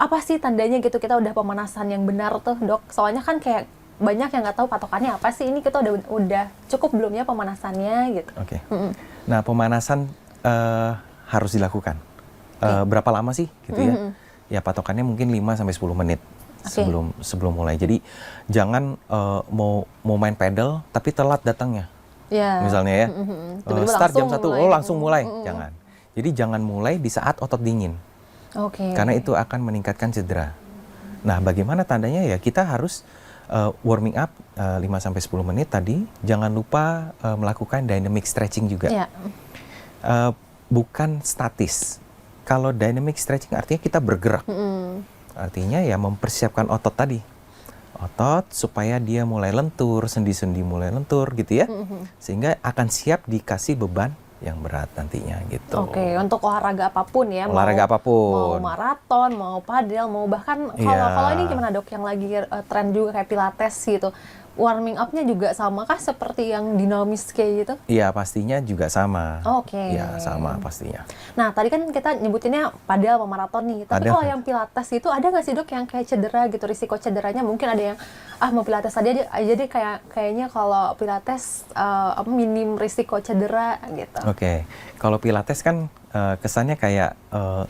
apa sih tandanya gitu kita udah pemanasan yang benar tuh dok? Soalnya kan kayak banyak yang nggak tahu patokannya apa sih, ini kita udah cukup belum ya pemanasannya gitu. Oke. Nah, pemanasan harus dilakukan. Berapa lama sih gitu ya? Ya patokannya mungkin 5 sampai 10 menit sebelum mulai. Jadi jangan mau main pedal tapi telat datangnya. Misalnya ya. Start jam 1, langsung mulai. Jangan. Jadi jangan mulai di saat otot dingin. Karena itu akan meningkatkan cedera. Nah, bagaimana tandanya ya? Kita harus warming up 5-10 menit tadi. Jangan lupa melakukan dynamic stretching juga. Bukan statis. Kalau dynamic stretching artinya kita bergerak. Artinya ya mempersiapkan otot tadi. Otot supaya dia mulai lentur, sendi-sendi mulai lentur gitu ya. Sehingga akan siap dikasih beban yang berat nantinya gitu. Untuk olahraga apapun ya. Olahraga apapun. Mau maraton, mau padel, mau bahkan kalau ini gimana dok yang lagi tren juga kayak pilates gitu. Warming up-nya juga sama kah seperti yang dinamis kayak gitu? Iya, pastinya juga sama. Iya, sama pastinya. Nah, tadi kan kita nyebutinnya padel sama maraton nih. Tapi kalau yang pilates itu ada nggak sih dok yang kayak cedera gitu, risiko cederanya? Mungkin ada yang mau pilates aja jadi kayaknya kalau pilates minim risiko cedera gitu. Kalau pilates kan kesannya kayak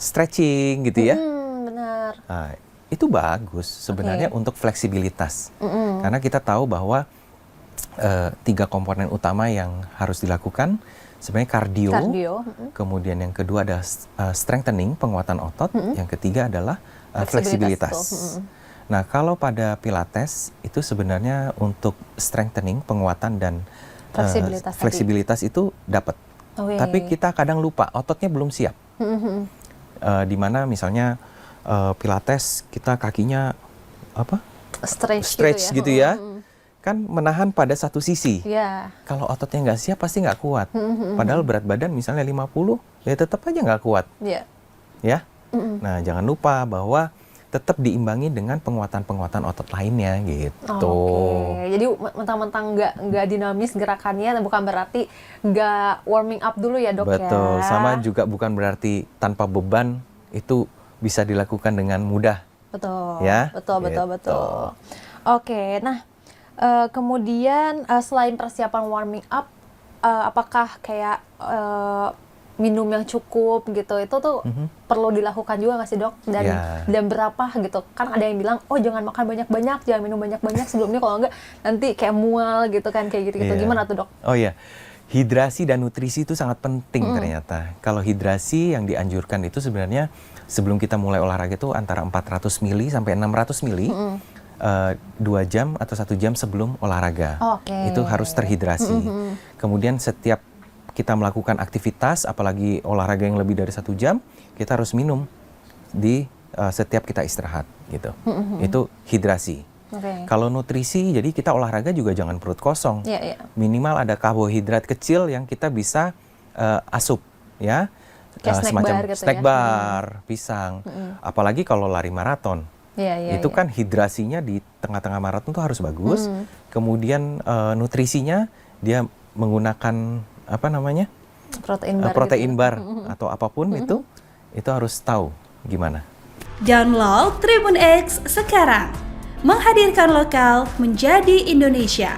stretching gitu ya. Benar. Itu bagus sebenarnya untuk fleksibilitas. Karena kita tahu bahwa 3 komponen utama yang harus dilakukan sebenarnya kardio. Kemudian yang kedua ada strengthening, penguatan otot. Yang ketiga adalah fleksibilitas. Nah, kalau pada pilates itu sebenarnya untuk strengthening, penguatan dan fleksibilitas itu dapat. Tapi kita kadang lupa ototnya belum siap. Di mana misalnya pilates kita kakinya stretch gitu ya. Kan menahan pada satu sisi. Kalau ototnya nggak siap pasti nggak kuat. Padahal berat badan misalnya 50, ya tetap aja nggak kuat. Ya. Nah, jangan lupa bahwa tetap diimbangi dengan penguatan otot lainnya gitu. Jadi mentang-mentang nggak dinamis gerakannya bukan berarti nggak warming up dulu ya dok. Betul. Sama juga bukan berarti tanpa beban itu bisa dilakukan dengan mudah. Betul. Betul. Nah, kemudian selain persiapan warming up, apakah kayak minum yang cukup gitu, itu tuh perlu dilakukan juga nggak sih dok? Dan berapa gitu? Kan ada yang bilang, jangan makan banyak-banyak, jangan minum banyak-banyak sebelumnya, kalau enggak nanti kayak mual gitu kan, kayak gitu-gitu. Gimana tuh dok? Hidrasi dan nutrisi itu sangat penting ternyata. Kalau hidrasi yang dianjurkan itu sebenarnya sebelum kita mulai olahraga itu antara 400 mili sampai 600 mili 2 jam atau 1 jam sebelum olahraga. Itu harus terhidrasi. Kemudian setiap kita melakukan aktivitas, apalagi olahraga yang lebih dari 1 jam, kita harus minum di setiap kita istirahat gitu. Itu hidrasi. Kalau nutrisi, jadi kita olahraga juga jangan perut kosong. Minimal ada karbohidrat kecil yang kita bisa asup, ya. Semacam snack bar, pisang. Apalagi kalau lari maraton. Itu kan hidrasinya di tengah-tengah maraton tuh harus bagus. Kemudian nutrisinya dia menggunakan protein bar atau apapun itu harus tahu gimana. Download Tribun X sekarang. Menghadirkan lokal menjadi Indonesia.